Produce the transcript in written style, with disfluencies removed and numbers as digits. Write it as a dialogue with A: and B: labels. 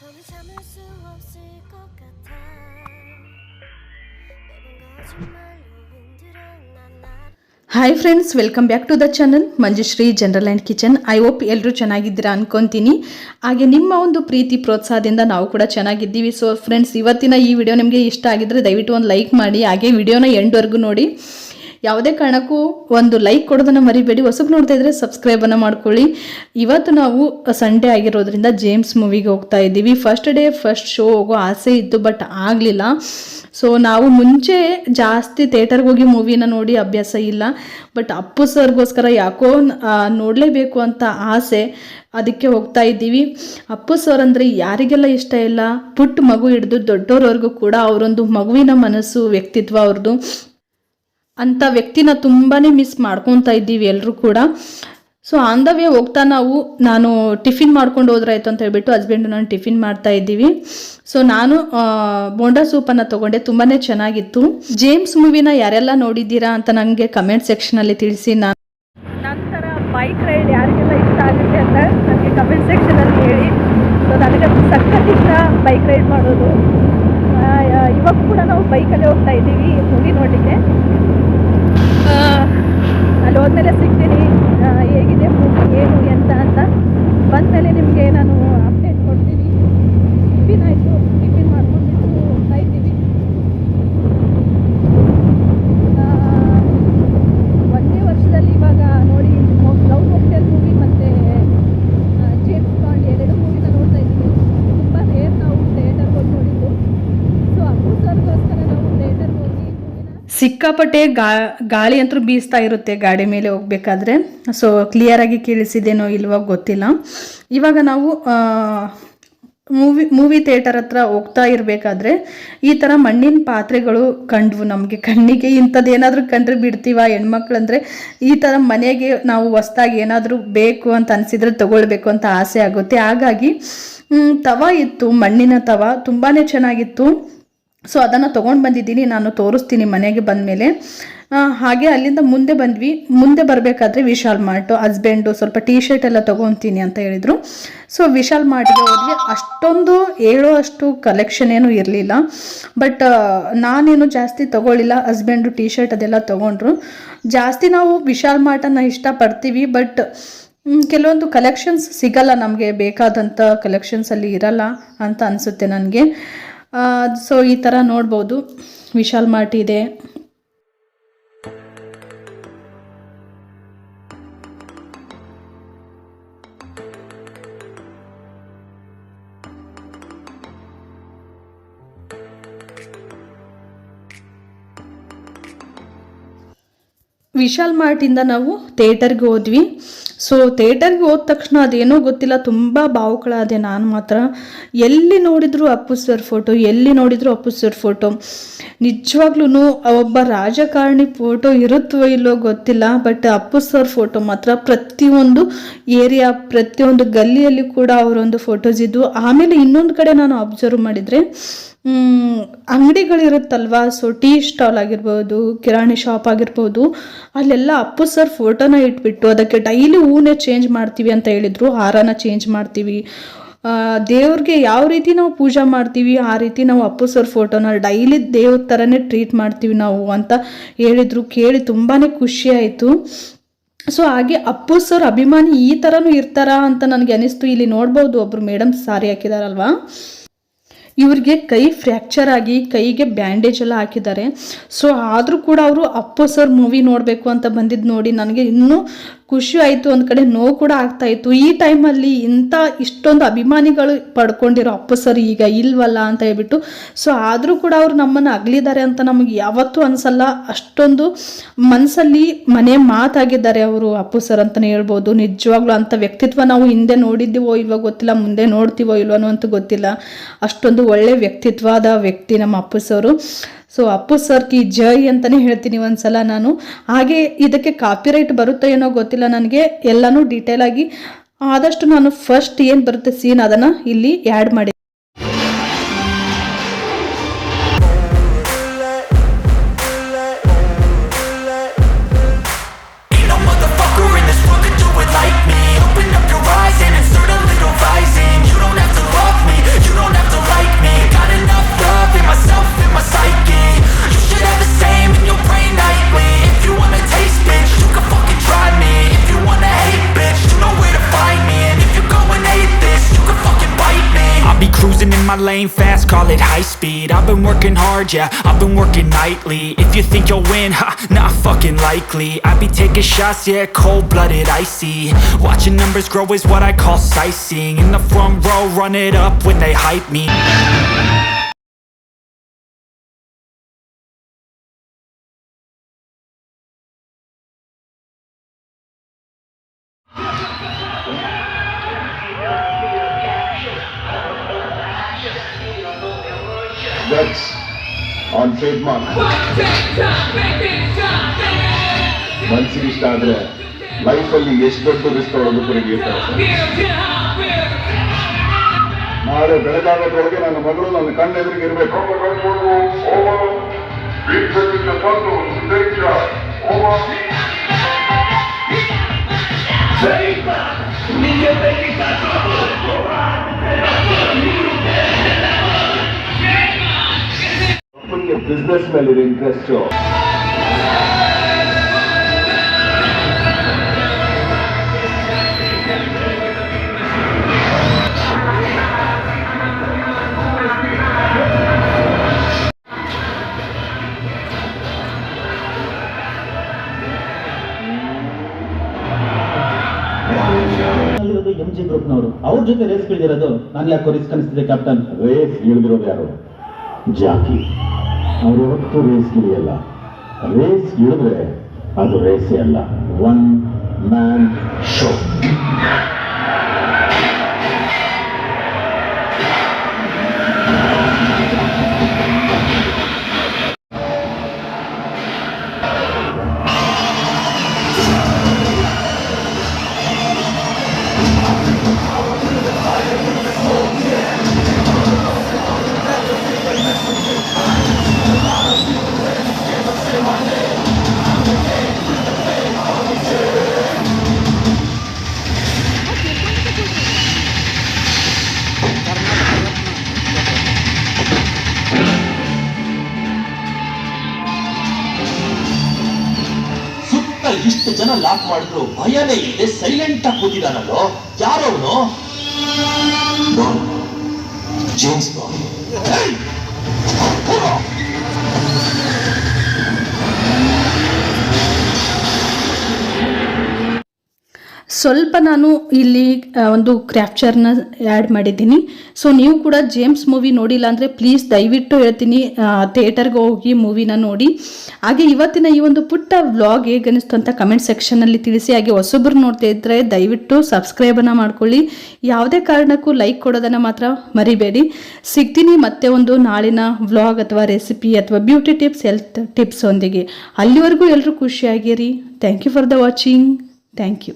A: 마음을 참을 수 없을 것 같아 매번 거짓말로 흔들어 난 나를
B: hi friends, welcome back to the channel Manjushree general and kitchen. I hope ಎಲ್ಲರೂ ಚೆನ್ನಾಗಿದ್ದೀರಾ ಅನ್ಕೊತೀನಿ. ಹಾಗೆ ನಿಮ್ಮ ಒಂದು ಪ್ರೀತಿ ಪ್ರೋತ್ಸಾಹದಿಂದ ನಾವು ಕೂಡ ಚೆನ್ನಾಗಿದ್ದೀವಿ. ಸೊ ಫ್ರೆಂಡ್ಸ್, ಇವತ್ತಿನ ಈ ವಿಡಿಯೋ ನಿಮಗೆ ಇಷ್ಟ ಆಗಿದ್ರೆ ದಯವಿಟ್ಟು ಒಂದು ಲೈಕ್ ಮಾಡಿ, ಹಾಗೆ ವಿಡಿಯೋನ ಎಂಡ್ವರೆಗೂ ನೋಡಿ. ಯಾವುದೇ ಕಾರಣಕ್ಕೂ ಒಂದು ಲೈಕ್ ಕೊಡೋದನ್ನು ಮರಿಬೇಡಿ. ಹೊಸಬ್ ನೋಡ್ತಾ ಇದ್ರೆ ಸಬ್ಸ್ಕ್ರೈಬನ್ನು ಮಾಡ್ಕೊಳ್ಳಿ. ಇವತ್ತು ನಾವು ಸಂಡೇ ಆಗಿರೋದ್ರಿಂದ ಜೇಮ್ಸ್ ಮೂವಿಗೆ ಹೋಗ್ತಾ ಇದ್ದೀವಿ. ಫಸ್ಟ್ ಡೇ ಫಸ್ಟ್ ಶೋ ಹೋಗೋ ಆಸೆ ಇತ್ತು, ಬಟ್ ಆಗಲಿಲ್ಲ. ಸೊ ನಾವು ಮುಂಚೆ ಜಾಸ್ತಿ ಥಿಯೇಟರ್ಗೆ ಹೋಗಿ ಮೂವಿನ ನೋಡಿ ಅಭ್ಯಾಸ ಇಲ್ಲ, ಬಟ್ ಅಪ್ಪು ಸರ್ಗೋಸ್ಕರ ಯಾಕೋ ನೋಡಲೇಬೇಕು ಅಂತ ಆಸೆ, ಅದಕ್ಕೆ ಹೋಗ್ತಾ ಇದ್ದೀವಿ. ಅಪ್ಪು ಸರ್ ಅಂದರೆ ಯಾರಿಗೆಲ್ಲ ಇಷ್ಟ ಇಲ್ಲ, ಪುಟ್ಟ ಮಗು ಹಿಡಿದು ದೊಡ್ಡೋರವರೆಗೂ ಕೂಡ ಅವರೊಂದು ಮಗುವಿನ ಮನಸ್ಸು, ವ್ಯಕ್ತಿತ್ವ ಅವ್ರದ್ದು. ಅಂಥ ವ್ಯಕ್ತಿನ ತುಂಬಾ ಮಿಸ್ ಮಾಡ್ಕೊತಾ ಇದ್ದೀವಿ ಎಲ್ಲರೂ ಕೂಡ. ಸೊ ಆನ್ ದ ವೇ ಹೋಗ್ತಾ ನಾನು ಟಿಫಿನ್ ಮಾಡ್ಕೊಂಡು ಹೋದ್ರಾಯ್ತು ಅಂತ ಹೇಳ್ಬಿಟ್ಟು ಹಸ್ಬೆಂಡು ನಾನು ಟಿಫಿನ್ ಮಾಡ್ತಾ ಇದ್ದೀವಿ. ಸೊ ನಾನು ಬೋಂಡಾ ಸೂಪನ್ನು ತೊಗೊಂಡೆ, ತುಂಬಾ ಚೆನ್ನಾಗಿತ್ತು. ಜೇಮ್ಸ್ ಮೂವಿನ ಯಾರೆಲ್ಲ ನೋಡಿದ್ದೀರಾ ಅಂತ ನನಗೆ ಕಮೆಂಟ್ ಸೆಕ್ಷನಲ್ಲಿ ತಿಳಿಸಿ. ನಂತರ ಬೈಕ್ ರೈಡ್ ಯಾರಿಗೆಲ್ಲ ಇಷ್ಟ ಆಗುತ್ತೆ ಅಂತ ನನಗೆ ಕಮೆಂಟ್ ಸೆಕ್ಷನಲ್ಲಿ ಹೇಳಿ. ಸೊ ನನಗಂತೂ ಸಖತ್ ಇಷ್ಟ ಬೈಕ್ ರೈಡ್ ಮಾಡೋದು. ಇವಾಗ ಕೂಡ ನಾವು ಬೈಕಲ್ಲೇ ಹೋಗ್ತಾ ಇದ್ದೀವಿ ಮೂವಿ ನೋಡಲಿಕ್ಕೆ. ಅಲ್ಲಿ ಹೋದ್ಮೇಲೆ ಸಿಗ್ತೀನಿ ಹೇಗಿದೆ ಮೂವಿ ಏನು ಎಂತ ಅಂತ. ಬಂದಮೇಲೆ ನಿಮಗೆ ನಾನು ಅಪ್ಡೇಟ್ ಕೊಡ್ತೀನಿ. ಟಿಫಿನ್ ಆಯಿತು, ಟಿಫಿನ್ ಮಾಡ್ಕೊಂಡ್ಬಿಟ್ಟು ಹೋಗ್ತಾ ಇದ್ದೀವಿ. ಒಂದೇ ವರ್ಷದಲ್ಲಿ ಇವಾಗ ನೋಡಿ ಲವ್ ಕಾಕ್ಟೇಲ್ ಮೂವಿ ಮತ್ತು ಜೇಮ್ಸ್ ಬಾಂಡ್ ಎರಡು ಮೂವಿನ ನೋಡ್ತಾ ಇದ್ದೀವಿ. ತುಂಬ ರೇರ್ ನಾವು ಥಿಯೇಟರ್ಗೆ ಹೋಗಿ ನೋಡಿದ್ದು. ಸೊ ಅಪ್ಪು ಸರ್ಗೋಸ್ಕರ ನಾವು ಥಿಯೇಟರ್ಗೆ ಹೋಗಿ ಸಿಕ್ಕಾಪಟ್ಟೆ ಗಾಳಿ ಅಂತೂ ಬೀಸ್ತಾ ಇರುತ್ತೆ ಗಾಡಿ ಮೇಲೆ ಹೋಗ್ಬೇಕಾದ್ರೆ. ಸೊ ಕ್ಲಿಯರಾಗಿ ಕೇಳಿಸಿದೇನೋ ಇಲ್ವೋ ಗೊತ್ತಿಲ್ಲ. ಇವಾಗ ನಾವು ಮೂವಿ ಥಿಯೇಟರ್ ಹತ್ರ ಹೋಗ್ತಾ ಇರಬೇಕಾದ್ರೆ ಈ ಥರ ಮಣ್ಣಿನ ಪಾತ್ರೆಗಳು ಕಂಡ್ವು ನಮಗೆ ಕಣ್ಣಿಗೆ. ಇಂಥದ್ದೇನಾದರೂ ಕಂಡ್ರೆ ಬಿಡ್ತೀವ ಹೆಣ್ಮಕ್ಳಂದರೆ? ಈ ಥರ ಮನೆಗೆ ನಾವು ಹೊಸ್ದಾಗಿ ಏನಾದರೂ ಬೇಕು ಅಂತ ಅನಿಸಿದ್ರೆ ತೊಗೊಳ್ಬೇಕು ಅಂತ ಆಸೆ ಆಗುತ್ತೆ. ಹಾಗಾಗಿ ತವ ಇತ್ತು, ಮಣ್ಣಿನ ತವ, ತುಂಬಾ ಚೆನ್ನಾಗಿತ್ತು. ಸೊ ಅದನ್ನು ತೊಗೊಂಡು ಬಂದಿದ್ದೀನಿ, ನಾನು ತೋರಿಸ್ತೀನಿ ಮನೆಗೆ ಬಂದಮೇಲೆ. ಹಾಗೆ ಅಲ್ಲಿಂದ ಮುಂದೆ ಬಂದ್ವಿ. ಮುಂದೆ ಬರಬೇಕಾದ್ರೆ ವಿಶಾಲ್ ಮಾರ್ಟು, ಹಸ್ಬೆಂಡು ಸ್ವಲ್ಪ ಟೀ ಶರ್ಟ್ ಎಲ್ಲ ತೊಗೊತೀನಿ ಅಂತ ಹೇಳಿದರು. ಸೊ ವಿಶಾಲ್ ಮಾರ್ಟ್ಗೆ ಹೋದ್ವಿ. ಅಷ್ಟೊಂದು ಹೇಳೋ ಅಷ್ಟು ಕಲೆಕ್ಷನ್ ಏನೂ ಇರಲಿಲ್ಲ, ಬಟ್ ನಾನೇನು ಜಾಸ್ತಿ ತೊಗೊಳ್ಳಿಲ್ಲ. ಹಸ್ಬೆಂಡು ಟೀ ಶರ್ಟ್ ಅದೆಲ್ಲ ತೊಗೊಂಡ್ರು. ಜಾಸ್ತಿ ನಾವು ವಿಶಾಲ್ ಮಾರ್ಟನ್ನು ಇಷ್ಟಪಡ್ತೀವಿ, ಬಟ್ ಕೆಲವೊಂದು ಕಲೆಕ್ಷನ್ಸ್ ಸಿಗಲ್ಲ, ನಮಗೆ ಬೇಕಾದಂಥ ಕಲೆಕ್ಷನ್ಸಲ್ಲಿ ಇರಲ್ಲ ಅಂತ ಅನಿಸುತ್ತೆ ನನಗೆ. ಸೊ ಈ ಥರ ನೋಡ್ಬೋದು, ವಿಶಾಲ್ ಮಾರ್ಟ್ ಇದೆ. ವಿಶಾಲ್ ಮಾರ್ಟಿಂದ ನಾವು ಥಿಯೇಟರ್ಗೆ ಹೋದ್ವಿ. ಸೊ ಥಿಯೇಟರ್ಗೆ ಹೋದ ತಕ್ಷಣ ಅದೇನೋ ಗೊತ್ತಿಲ್ಲ, ತುಂಬ ಭಾವುಕಳಾದೆ ನಾನು ಮಾತ್ರ. ಎಲ್ಲಿ ನೋಡಿದ್ರು ಅಪ್ಪು ಸರ್ ಫೋಟೋ, ಎಲ್ಲಿ ನೋಡಿದ್ರು ಅಪ್ಪು ಸರ್ ಫೋಟೋ. ನಿಜವಾಗ್ಲೂ ಒಬ್ಬ ರಾಜಕಾರಣಿ ಫೋಟೋ ಇರುತ್ತೋ ಇಲ್ಲೋ ಗೊತ್ತಿಲ್ಲ, ಬಟ್ ಅಪ್ಪು ಸರ್ ಫೋಟೋ ಮಾತ್ರ ಪ್ರತಿಯೊಂದು ಏರಿಯಾ, ಪ್ರತಿಯೊಂದು ಗಲ್ಲಿಯಲ್ಲಿ ಕೂಡ ಅವರೊಂದು ಫೋಟೋಸ್ ಇದ್ವು. ಆಮೇಲೆ ಇನ್ನೊಂದು ಕಡೆ ನಾನು ಅಬ್ಸರ್ವ್ ಮಾಡಿದರೆ ಅಂಗಡಿಗಳಿರುತ್ತಲ್ವಾ, ಸೊ ಟೀ ಸ್ಟಾಲ್ ಆಗಿರ್ಬೋದು, ಕಿರಾಣಿ ಶಾಪ್ ಆಗಿರ್ಬೋದು, ಅಲ್ಲೆಲ್ಲ ಅಪ್ಪು ಸರ್ ಫೋಟೋನ ಇಟ್ಬಿಟ್ಟು ಅದಕ್ಕೆ ಡೈಲಿ ಹೂನೇ ಚೇಂಜ್ ಮಾಡ್ತೀವಿ ಅಂತ ಹೇಳಿದರು, ಹಾರನ ಚೇಂಜ್ ಮಾಡ್ತೀವಿ, ದೇವ್ರಿಗೆ ಯಾವ ರೀತಿ ನಾವು ಪೂಜೆ ಮಾಡ್ತೀವಿ ಆ ರೀತಿ ನಾವು ಅಪ್ಪು ಸರ್ ಫೋಟೋನ ಡೈಲಿ ದೇವ್ರ ಥರನೇ ಟ್ರೀಟ್ ಮಾಡ್ತೀವಿ ನಾವು ಅಂತ ಹೇಳಿದರು. ಕೇಳಿ ತುಂಬಾ ಖುಷಿ ಆಯಿತು. ಸೊ ಹಾಗೆ ಅಪ್ಪು ಸರ್ ಅಭಿಮಾನಿ ಈ ಥರನೂ ಇರ್ತಾರಾ ಅಂತ ನನಗೆ ಅನಿಸ್ತು. ಇಲ್ಲಿ ನೋಡ್ಬೋದು, ಒಬ್ಬರು ಮೇಡಮ್ ಸಾರಿ ಹಾಕಿದಾರಲ್ವಾ, ಇವ್ರಿಗೆ ಕೈ ಫ್ರ್ಯಾಕ್ಚರ್ ಆಗಿ ಕೈಗೆ ಬ್ಯಾಂಡೇಜ್ ಎಲ್ಲ ಹಾಕಿದ್ದಾರೆ. ಸೊ ಆದರೂ ಕೂಡ ಅವರು ಅಪ್ಪು ಸರ್ ಮೂವಿ ನೋಡಬೇಕು ಅಂತ ಬಂದಿದ್ದು ನೋಡಿ ನನಗೆ ಇನ್ನೂ ಖುಷಿ ಆಯಿತು, ಒಂದು ಕಡೆ ನೋವು ಕೂಡ ಆಗ್ತಾಯಿತ್ತು. ಈ ಟೈಮಲ್ಲಿ ಇಂಥ ಇಷ್ಟೊಂದು ಅಭಿಮಾನಿಗಳು ಪಡ್ಕೊಂಡಿರೋ ಅಪ್ಪು ಸರ್ ಈಗ ಇಲ್ವಲ್ಲ ಅಂತ ಹೇಳ್ಬಿಟ್ಟು. ಸೊ ಆದರೂ ಕೂಡ ಅವರು ನಮ್ಮನ್ನು ಅಗಲಿದ್ದಾರೆ ಅಂತ ನಮಗೆ ಯಾವತ್ತೂ ಅನಿಸಲ್ಲ. ಅಷ್ಟೊಂದು ಮನಸ್ಸಲ್ಲಿ ಮನೆ ಮಾತಾಗಿದ್ದಾರೆ ಅವರು ಅಪ್ಪು ಸರ್ ಅಂತಲೇ ಹೇಳ್ಬೋದು. ನಿಜವಾಗ್ಲೂ ಅಂಥ ವ್ಯಕ್ತಿತ್ವ ನಾವು ಹಿಂದೆ ನೋಡಿದ್ದೀವೋ ಇಲ್ವೋ ಗೊತ್ತಿಲ್ಲ, ಮುಂದೆ ನೋಡ್ತೀವೋ ಇಲ್ವೋ ಅಂತೂ ಗೊತ್ತಿಲ್ಲ. ಅಷ್ಟೊಂದು ಒಳ್ಳೆ ವ್ಯಕ್ತಿತ್ವದ ವ್ಯಕ್ತಿ ನಮ್ಮ ಅಪ್ಪು ಸರು. ಸೊ ಅಪ್ಪು ಸರ್ಗೆ ಜೈ ಅಂತಲೇ ಹೇಳ್ತೀನಿ ಒಂದ್ಸಲ ನಾನು. ಹಾಗೆ ಇದಕ್ಕೆ ಕಾಪಿರೈಟ್ ಬರುತ್ತೋ ಏನೋ ಗೊತ್ತಿಲ್ಲ ನನಗೆ, ಎಲ್ಲನೂ ಡೀಟೇಲ್ ಆಗಿ ಆದಷ್ಟು ನಾನು ಫಸ್ಟ್ ಏನು ಬರುತ್ತೆ ಸೀನ್ ಅದನ್ನು ಇಲ್ಲಿ ಆ್ಯಡ್ ಮಾಡಿ.
C: Like me, open up your eyes and insert a little rising. You don't have to love me, you don't cruising in my lane fast, call it high speed. I've been working hard, yeah, I've been working nightly. If you think you'll win, ha, not fucking likely. I be taking shots, yeah, cold-blooded, icy. Watching numbers grow is what I call sightseeing. In the front row, run it up when they hype me.
D: That's on trademark. ಮನಸ್ಸಿಗೆ ಇಷ್ಟ ಆದರೆ ಲೈಫಲ್ಲಿ ಎಷ್ಟು ದೊಡ್ಡ risk ತಗೊಳ್ಳೋದು ನಾಳೆ ಬೆಳಗಾಗೋದ್ರೊಳಗೆ ನನ್ನ ಮಗಳು ನನ್ನ ಕಣ್ಣೆದುರಿಗೆ ಇರಬೇಕು. ಬಿಸ್ನೆಸ್ ಮೇಲೆ ಇಂಟ್ರೆಸ್ಟ್.
E: MG ಗ್ರೂಪ್ನವರು ಅವ್ರ ಜೊತೆ ರೇಸ್ ಇಳಿದಿರೋದು ನಾನು ಯಾಕೋ ರಿಸ್ಕ್ ಅನಿಸ್ತಿದೆ ಕ್ಯಾಪ್ಟನ್.
D: ರೇಸ್ ಇಳಿದಿರೋದು ಯಾರು? ಜಾಕಿ. ಅವ್ರು ಯಾವತ್ತೂ ರೇಸ್ ಇಳಿಯಲ್ಲ. ರೇಸ್ ಇಳಿದ್ರೆ ಅದು ರೇಸೇ ಅಲ್ಲ, ಒನ್ ಮ್ಯಾನ್ ಶೋ.
F: ಇಷ್ಟು ಜನ ಲಾಕ್ ಮಾಡಿದ್ರು ಭಯನೇ ಇದೆ, ಸೈಲೆಂಟ್ ಆಗಿ ಕೂತಿದಾನಲ್ಲೋ. ಯಾರವನು? James bond.
B: ಸ್ವಲ್ಪ ನಾನು ಇಲ್ಲಿ ಒಂದು ಕ್ಯಾಪ್ಚರ್ನ ಆ್ಯಡ್ ಮಾಡಿದ್ದೀನಿ. ಸೊ ನೀವು ಕೂಡ ಜೇಮ್ಸ್ ಮೂವಿ ನೋಡಿಲ್ಲ ಅಂದರೆ ಪ್ಲೀಸ್ ದಯವಿಟ್ಟು ಹೇಳ್ತೀನಿ ಥಿಯೇಟರ್ಗೆ ಹೋಗಿ ಮೂವಿನ ನೋಡಿ. ಹಾಗೆ ಇವತ್ತಿನ ಈ ಒಂದು ಪುಟ್ಟ ವ್ಲಾಗ್ ಹೇಗನ್ನಿಸ್ತು ಅಂತ ಕಮೆಂಟ್ ಸೆಕ್ಷನಲ್ಲಿ ತಿಳಿಸಿ. ಹಾಗೆ ಹೊಸೊಬ್ಬರು ನೋಡ್ತಾ ಇದ್ದರೆ ದಯವಿಟ್ಟು ಸಬ್ಸ್ಕ್ರೈಬನ್ನು ಮಾಡ್ಕೊಳ್ಳಿ. ಯಾವುದೇ ಕಾರಣಕ್ಕೂ ಲೈಕ್ ಕೊಡೋದನ್ನು ಮಾತ್ರ ಮರಿಬೇಡಿ. ಸಿಗ್ತೀನಿ ಮತ್ತೆ ಒಂದು ನಾಳಿನ ವ್ಲಾಗ್ ಅಥವಾ ರೆಸಿಪಿ ಅಥವಾ ಬ್ಯೂಟಿ ಟಿಪ್ಸ್, ಹೆಲ್ತ್ ಟಿಪ್ಸ್ ಒಂದಿಗೆ. ಅಲ್ಲಿವರೆಗೂ ಎಲ್ಲರೂ ಖುಷಿಯಾಗಿರಿ. Thank you for the watching. Thank you.